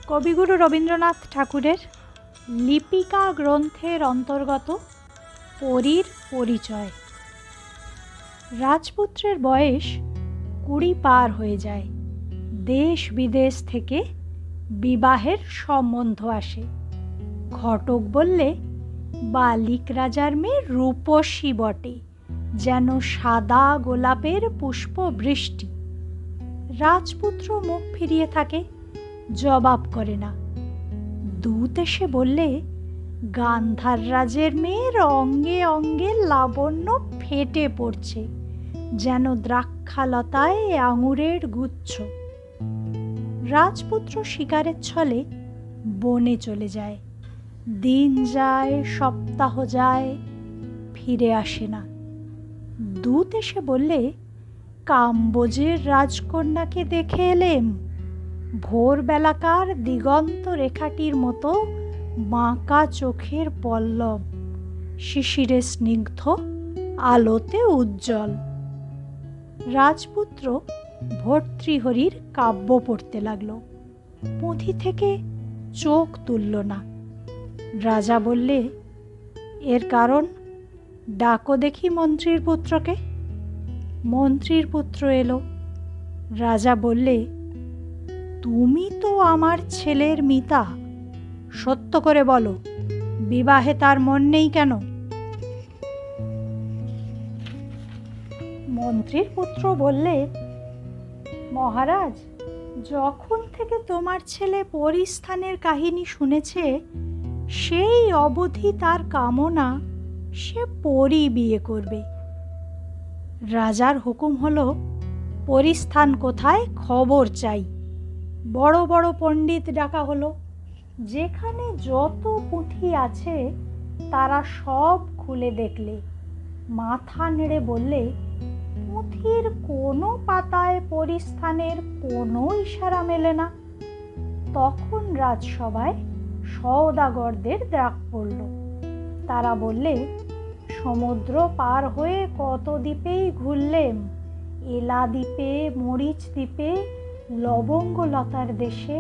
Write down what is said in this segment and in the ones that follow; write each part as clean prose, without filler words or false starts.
কবিগুরু রবীন্দ্রনাথ ঠাকুরের লিপিকা গ্রন্থের অন্তর্গত পরীর পরিচয়। রাজপুত্রের বয়স 20 পার হয়ে যায়। দেশ বিদেশ থেকে বিবাহের সম্বন্ধ আসে। ঘটক বললে বালিক রাজার মেয়ে রূপসী বটে, যেন সাদা গোলাপের পুষ্প বৃষ্টি। রাজপুত্র মুখ ফিরিয়ে থাকে, জবাব করে না। দূত এসে বললে গান্ধার রাজের মেয়ের অঙ্গে অঙ্গে লাবণ্য ফেটে পড়ছে, যেন দ্রাক্ষালতায় আঙুরের গুচ্ছ। রাজপুত্র শিকারের ছলে বনে চলে যায়। দিন যায়, সপ্তাহ যায়, ফিরে আসে না। দূত এসে বললে কাম্বোজের রাজকন্যাকে দেখে এলেম। ভোরবেলাকার দিগন্ত রেখাটির মতো বাঁকা চোখের পল্লব, শিশিরে স্নিগ্ধ, আলোতে উজ্জ্বল। রাজপুত্র ভর্তৃহরির কাব্য পড়তে লাগল। পুঁথি থেকে চোখ তুলল না। রাজা বললে এর কারণ ডাকো দেখি মন্ত্রীর পুত্রকে। মন্ত্রীর পুত্র এলো। রাজা বললে তুমি তো আমার ছেলের মিতা, সত্য করে বলো, বিবাহে তার মন নেই কেন? মন্ত্রীর পুত্র বললে মহারাজ, যখন থেকে তোমার ছেলে পরিস্থানের কাহিনী শুনেছে, সেই অবধি তার কামনা সে পরী বিয়ে করবে। রাজার হুকুম হলো পরিস্থান কোথায় খবর চাই। বড় বড় পণ্ডিত ডাকা হলো। যেখানে যত পুঁথি আছে তারা সব খুলে দেখলে। মাথা নেড়ে বললে পুঁথির কোনো পাতায় পরিস্থানের কোনো ইশারা মেলে না। তখন রাজসভায় সওদাগরদের ডাক পড়ল। তারা বললে সমুদ্র পার হয়ে কত দ্বীপেই ঘুরলেম, এলা দ্বীপে, মরিচ দ্বীপে, লবঙ্গলতার দেশে।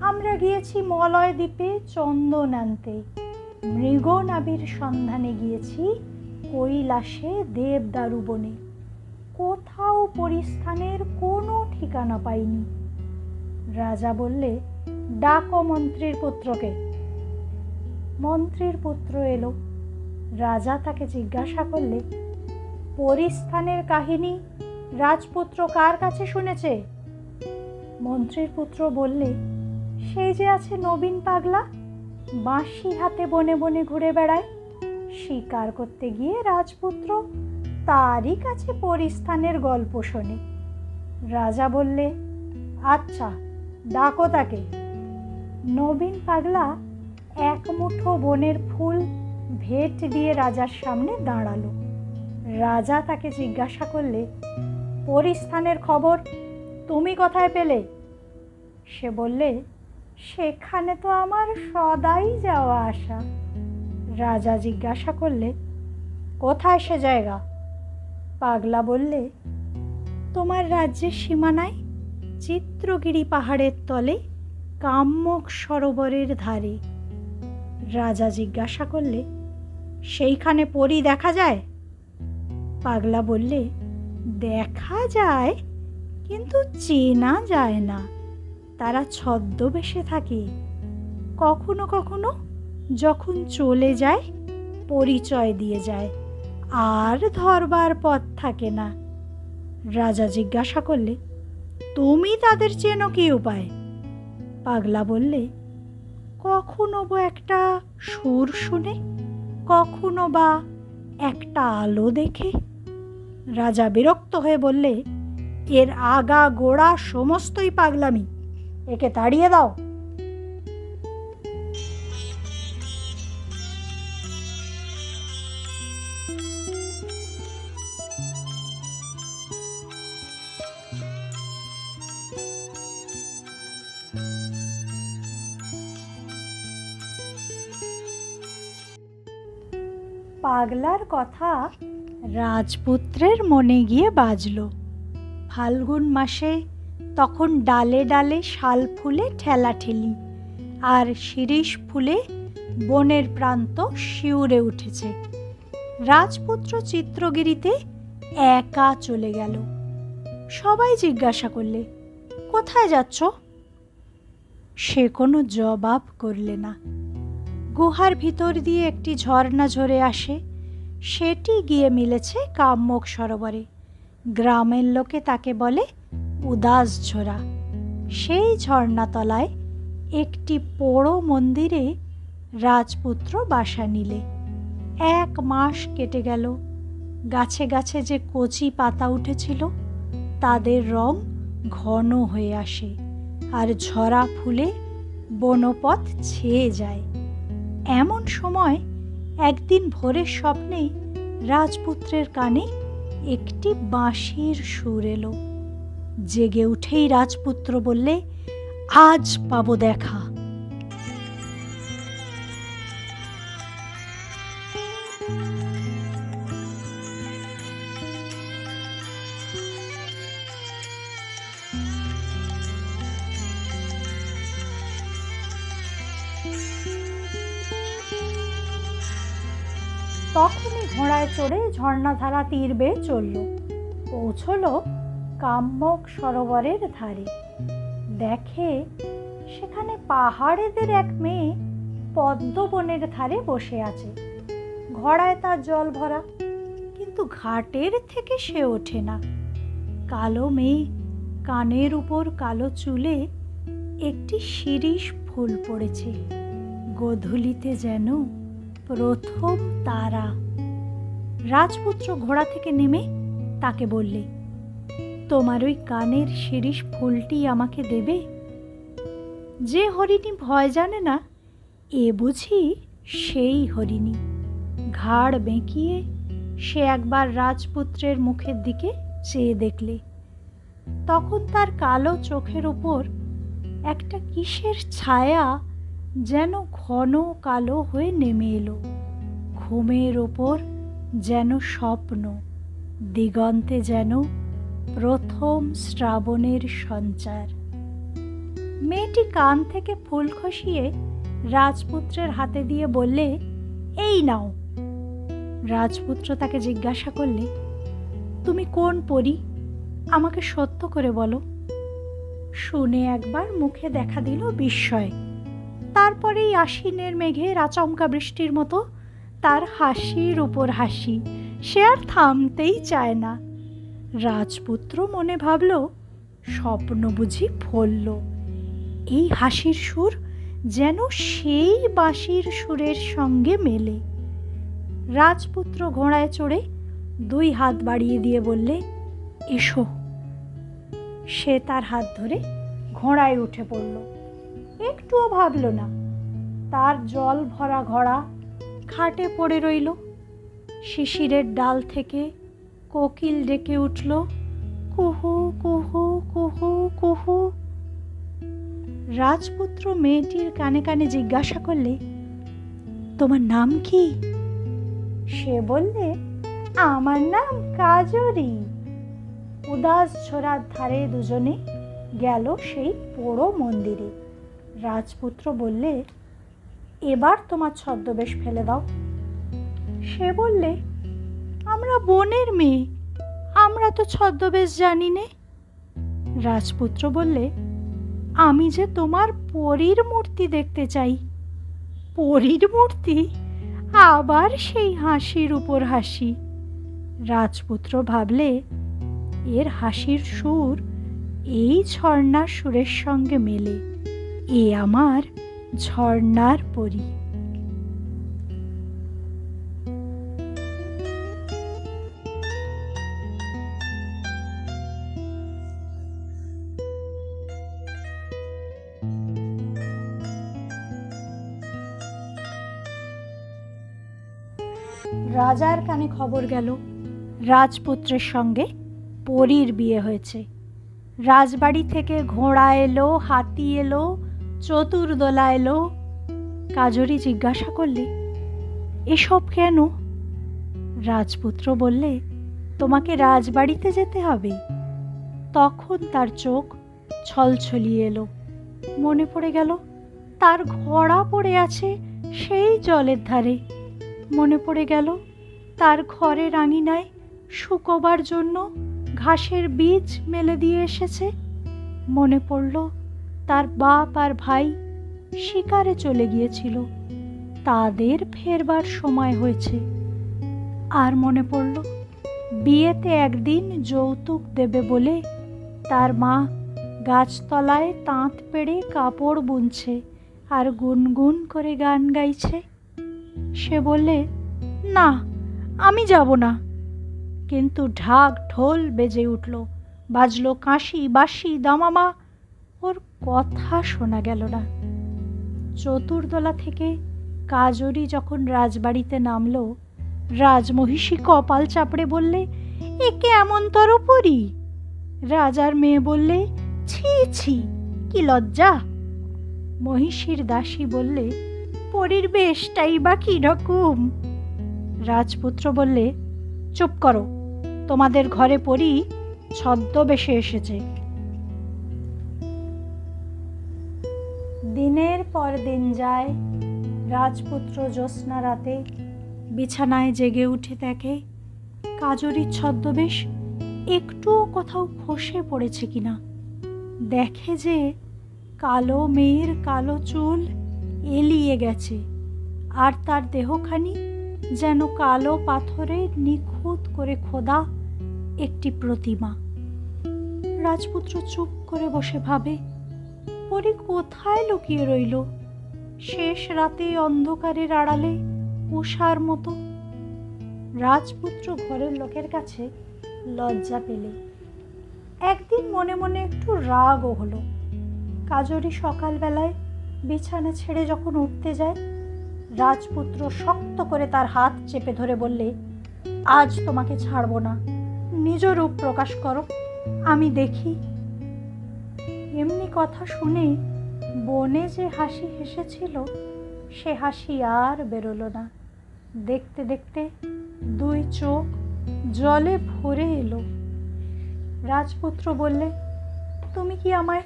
আমরা গিয়েছি মলয় দ্বীপে চন্দন আনতে, মৃগনাভির সন্ধানে গিয়েছি কৈলাসে দেবদারু বনে। কোথাও পরিস্থানের কোনো ঠিকানা পাইনি। রাজা বললে ডাকো মন্ত্রীর পুত্রকে। মন্ত্রীর পুত্র এলো। রাজা তাকে জিজ্ঞাসা করলে পরিস্থানের কাহিনী রাজপুত্র কার কাছে শুনেছে? মন্ত্রীর পুত্র বললে সেই যে আছে নবীন পাগলা, বাঁশি হাতে বনে বনে ঘুরে বেড়ায়। শিকার করতে গিয়ে রাজপুত্র তারই কাছে পরিস্থানের গল্প শোনে। রাজা বললে আচ্ছা, ডাকো তাকে। নবীন পাগলা এক মুঠো বনের ফুল ভেট দিয়ে রাজার সামনে দাঁড়ালো। রাজা তাকে জিজ্ঞাসা করলে পরিস্থানের খবর তুমি কোথায় পেলে? সে বললে সেখানে তো আমার সদাই যাওয়া আসা। রাজা জিজ্ঞাসা করলে কোথায় সে জায়গা? পাগলা বললে তোমার রাজ্যের সীমানায়, চিত্রগিরি পাহাড়ের তলে, কাম্যক সরোবরের ধারে। রাজা জিজ্ঞাসা করলে সেইখানে পরী দেখা যায়? পাগলা বললে দেখা যায়, কিন্তু চেনা যায় না। তারা ছদ্মবেশে থাকে। কখনো কখনো যখন চলে যায় পরিচয় দিয়ে যায়, আর ধরবার পথ থাকে না। রাজা জিজ্ঞাসা করলে তুমি তাদের চেনো কি উপায়? পাগলা বললে কখনো বা একটা সুর শুনে, কখনো বা একটা আলো দেখে। রাজা বিরক্ত হয়ে বললে এর আগা গোড়া সমস্তই পাগলামি, একে তাড়িয়ে দাও। পাগলার কথা রাজপুত্রের মনে গিয়ে বাজল। ফাল্গুন মাসে তখন ডালে ডালে শাল ফুলে ঠেলাঠেলি, আর শিরীষ ফুলে বনের প্রান্ত শিউরে উঠেছে। রাজপুত্র চিত্রগিরিতে একা চলে গেল। সবাই জিজ্ঞাসা করলে, কোথায় যাচ্ছ? সে কোনো জবাব করলে না। গুহার ভিতর দিয়ে একটি ঝর্ণা ঝরে আসে, সেটি গিয়ে মিলেছে কাম্যক সরোবরে। গ্রামের লোকে তাকে বলে উদাস ঝরা। সেই ঝর্ণাতলায় একটি পোড়ো মন্দিরে রাজপুত্র বাসা নিলে। 1 মাস কেটে গেল। গাছে গাছে যে কচি পাতা উঠেছিল তাদের রং ঘন হয়ে আসে, আর ঝরা ফুলে বনপথ ছেয়ে যায়। এমন সময় একদিন ভোরের স্বপ্নে রাজপুত্রের কানে একটি বাঁশির সুর এলো। জেগে উঠেই রাজপুত্র বললে, আজ পাবো দেখা। তখনই ঘোড়ায় চড়ে ঝর্ণাধারা তীর বেয়ে চলল। পৌঁছল কাম্যক সরোবরের ধারে। দেখে সেখানে পাহাড়েদের এক মেয়ে পদ্মবনের ধারে বসে আছে। ঘোড়ায় তার জল ভরা, কিন্তু ঘাটের থেকে সে ওঠে না। কালো মেয়ে, কানের উপর কালো চুলে একটি শিরীষ ফুল পড়েছে। গোধূলিতে যেন প্রথম তারা। রাজপুত্র ঘোড়া থেকে নেমে তাকে বললে, তোমার ওই কানের শিরীষ ফুলটি আমাকে দেবে? যে হরিণী ভয় জানে না, এ বুঝি সেই হরিণী। ঘাড় বেঁকিয়ে সে একবার রাজপুত্রের মুখের দিকে চেয়ে দেখলে। তখন তার কালো চোখের উপর একটা কিসের ছায়া যেন ঘন কালো হয়ে নেমে এলো। ঘুমের ওপর যেন স্বপ্ন, দিগন্তে যেন প্রথম শ্রাবণের সঞ্চার। মেয়েটি কান থেকে ফুল খসিয়ে রাজপুত্রের হাতে দিয়ে বললে, এই নাও। রাজপুত্র তাকে জিজ্ঞাসা করলে, তুমি কোন পরী? আমাকে সত্য করে বলো। শুনে একবার মুখে দেখা দিল বিস্ময়। তারপরেই আশ্বিনের মেঘের আচমকা বৃষ্টির মতো তার হাসির উপর হাসি, সে আর থামতেই চায় না। রাজপুত্র মনে ভাবল, স্বপ্ন বুঝি ফলল। এই হাসির সুর যেন সেই বাঁশির সুরের সঙ্গে মেলে। রাজপুত্র ঘোড়ায় চড়ে 2 হাত বাড়িয়ে দিয়ে বললে, এসো। সে তার হাত ধরে ঘোড়ায় উঠে পড়ল। একটুও ভাবল না। তার জল ভরা ঘোড়া খাটে পড়ে রইল। শিশিরের ডাল থেকে কোকিল ডেকে উঠল, কুহু কুহু কুহু কুহু। রাজপুত্র মেয়েটির কানে কানে জিজ্ঞাসা করলে, তোমার নাম কি? সে বললে, আমার নাম কাজরি। উদাস ঝরার ধারে দুজনে গেল সেই পোড়ো মন্দিরে। রাজপুত্র বললে, এবার তোমার ছদ্মবেশ ফেলে দাও। সে বললে, আমরা বনের মেয়ে, আমরা তো ছদ্মবেশ জানি নে। রাজপুত্র বললে, আমি যে তোমার পরীর মূর্তি দেখতে চাই। পরীর মূর্তি? আবার সেই হাসির উপর হাসি। রাজপুত্র ভাবলে, এর হাসির সুর এই ঝর্ণার সুরের সঙ্গে মেলে। এ আমার ঝর্ণার পরী। রাজার কানে খবর গেল, রাজপুত্রের সঙ্গে পরীর বিয়ে হয়েছে। রাজবাড়ি থেকে ঘোড়া এলো, হাতি এলো, চতুর্দোলা এলো। কাজরি জিজ্ঞাসা করলে, এসব কেন? রাজপুত্র বললে, তোমাকে রাজবাড়িতে যেতে হবে। তখন তার চোখ ছলছলিয়ে এলো। মনে পড়ে গেল তার ঘোড়া পড়ে আছে সেই জলের ধারে। মনে পড়ে গেল তার ঘরের আঙিনায় শুকোবার জন্য ঘাসের বীজ মেলে দিয়ে এসেছে। মনে পড়ল তার বাপ আর ভাই শিকারে চলে গিয়েছিল, তাদের ফেরবার সময় হয়েছে। আর মনে পড়ল বিয়েতে একদিন যৌতুক দেবে বলে তার মা গাছতলায় তাঁত পেড়ে কাপড় বুনছে আর গুনগুন করে গান গাইছে। সে বললে, না, আমি যাব না। কিন্তু ঢাক ঢোল বেজে উঠল, বাজলো কাঁসি বাঁশি দামামা, ওর কথা শোনা গেল না। চতুর্দলা থেকে কাজরি যখন রাজবাড়িতে নামলো, রাজমহিষী কপাল চাপড়ে বললে, একে এমন তরপরি? রাজার মেয়ে বললে, ছি ছি, কি লজ্জা। মহিষীর দাসী বললে, পরীর বেশটাই বা কি রকম? রাজপুত্র বললে, চুপ করো, তোমাদের ঘরে পরী ছদ্মবেশে এসেছে। দিনের পর দিন যায়, রাজপুত্র জ্যোৎস্না রাতে বিছানায় জেগে উঠে দেখে কাজরির ছদ্মবেশ একটুও কোথাও খসে পড়েছে কিনা। দেখে যে কালো মেয়ের কালো চুল এলিয়ে গেছে, আর তার দেহখানি যেন কালো পাথরে নিখুঁত করে খোদা একটি প্রতিমা। রাজপুত্র চুপ করে বসে ভাবে, পরী কোথায় লুকিয়ে রইল শেষ রাতে অন্ধকারের আড়ালে উষার মতো। রাজপুত্র ঘরের লোকের কাছে লজ্জা পেলে। একদিন মনে মনে একটু রাগও হলো। কাজরি সকালবেলায় বিছানা ছেড়ে যখন উঠতে যায়, রাজপুত্র শক্ত করে তার হাত চেপে ধরে বললে, আজ তোমাকে ছাড়ব না, নিজ রূপ প্রকাশ করো, আমি দেখি। এমনি কথা শুনে বনে যে হাসি হেসেছিল সে হাসি আর বেরোলো না। দেখতে দেখতে দুই চোখ জলে ভরে এলো। রাজপুত্র বললে, তুমি কি আমায়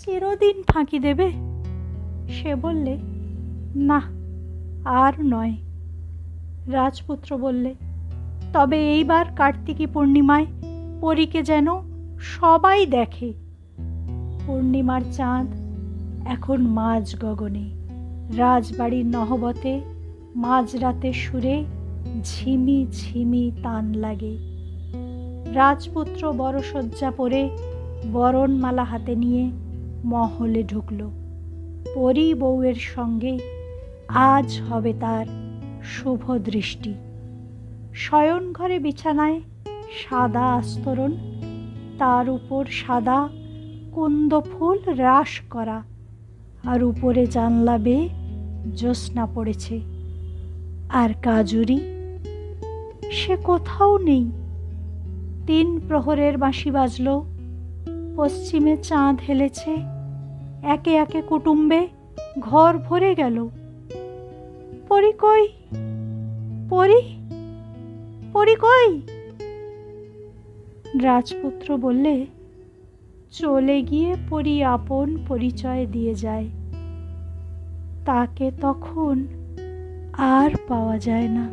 চিরদিন ফাঁকি দেবে? সে বললে, না, আর নয়। রাজপুত্র বললে, তবে এইবার কার্তিকী পূর্ণিমায় পরীকে যেন সবাই দেখে। পূর্ণিমার চাঁদ এখন মাঝ গগনে, রাজবাড়ির নহবতে মাঝরাতে সুরে ঝিমি ঝিমি তান লাগে। রাজপুত্র বড় শয্যা পরে বরণমালা হাতে নিয়ে মহলে ঢুকল। পরী বউয়ের সঙ্গে আজ হবে তার শুভ দৃষ্টি। শয়ন ঘরে বিছানায় সাদা আস্তরণ, তার উপর সাদা কুন্দ ফুল রাশ করা, আর উপরে জানলা বেয়ে জ্যোৎস্না পড়েছে। আর কাজরি, সে কোথাও নেই। 3 প্রহরের বাঁশি বাজল, পশ্চিমে চাঁদ হেলেছে, একে একে কুটুম্বে ঘর ভরে গেল। পরী কই? পরী, পরী কই? রাজপুত্র বললে, চলে গিয়ে পরী আপন পরিচয় দিয়ে যায়, তাকে তখন আর পাওয়া যায় না।